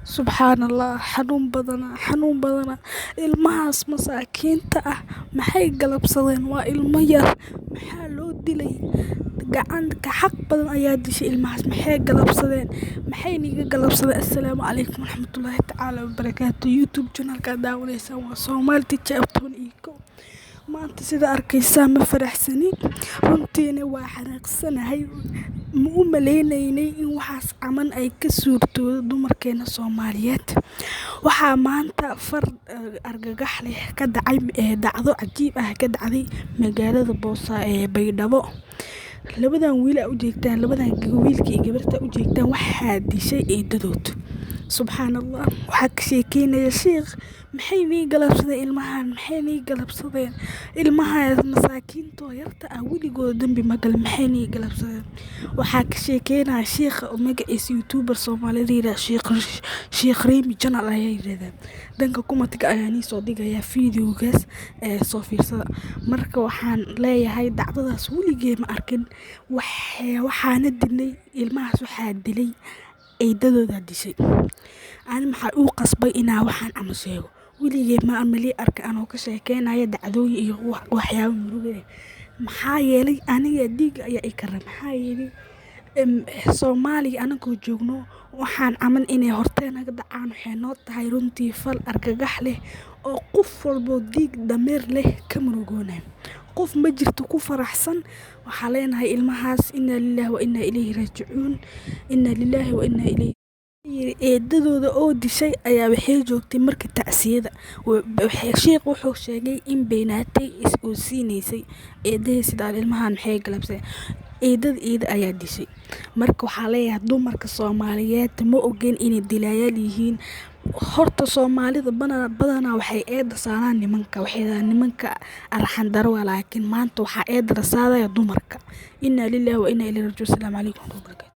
Subxaanallah, xanuun badana. Ilmahaas masaakiinta ah maxay galabsadeen? Waa ilmo yar, maxaa loo dilay? Gacanka xaq badan ayaa dishay ilmahaas, maxay galabsadeen? Maxay niga galabsadeen? Assalaamu calaykum waraxmatullaahi tacaala wabarakaatuh. YouTube channelka daawaneysaan waa Soomaali Teacher Abtone iyo kow. Maanta sida arkaysaa ma faraxsani, runtiina waa xanaaqsanahay. Ma u maleynaynay in waxaas camal ay ka suurtoodo dumarkeena Soomaaliyeed. Waxaa maanta argagax leh ka dhacay dhacdo cajiib ah ka dhacday magaalada Baydhabo. Labadan wiil u jeegtaan, wiilka iyo gabarta u jeegtaan waxaa dishay eedadood. Subxaanallah, waxaa ka sheekeynaya sheekh, maxay nii galabsadeen ilmahan? Maxay nii galabsadeen? Ilmaha masaakiinta yarta ah weligood dambi ma galin, maxay nii galabsadeen? Waxaa ka sheekeynaya sheekh magaciisa YouTuber Soomaaliyeed yiraahdo Sheekh Remi Channel ayaa yiraahdaan. Danka kumatiga ayaa nii soo dhigaya videogaas soo fiirsada. Marka waxaan leeyahay dhacdadaas weligay ma arkin. Waxaana dilay ilmahaas, waxaa dilay eedadooda dishay. Ani maxaa uu qasbay inaa waxaan camal sheego? Weligay ma arkin anoo ka sheekeynaya dhacdooyin iyo waxyaabo murugo leh. Maxaa yeelay aniga dhiig ayaa i karay. Maxaa yeelay Soomaaliya anagoo joogno waxaan camal inay horteena ka dhacaan waxay noo tahay runtii fal argagax leh oo qof walbo dhiig dameer leh ka murugoonay. Qof ma jirto ku faraxsan. Waxaa leenahay ilmahaas inna lillahi wa inna ilayhi raaji'uun. Inna lillahi wa inna ilayhi eedadooda oo dishay ayaa waxay joogtay markii tacsiyada. Sheekh wuxuu sheegay in beenaatay uu siinaysay eedada sida ilmahan maxay galabsadeen. Eedada ayaa dishay. Marka waxaa leeyahay dumarka Soomaaliyeed ma ogeyn inay dilayaal yihiin. Horta Soomaalida badanaa waxay eeda saaraan nimanka, waxay yiraahdaan nimanka arxan daro, laakiin maanta waxaa eeda la saaraya dumarka. Inna lillahi wa inna ilayhi raaji'uun. Assalaamu calaykum warahmatullahi wabarakaatuh.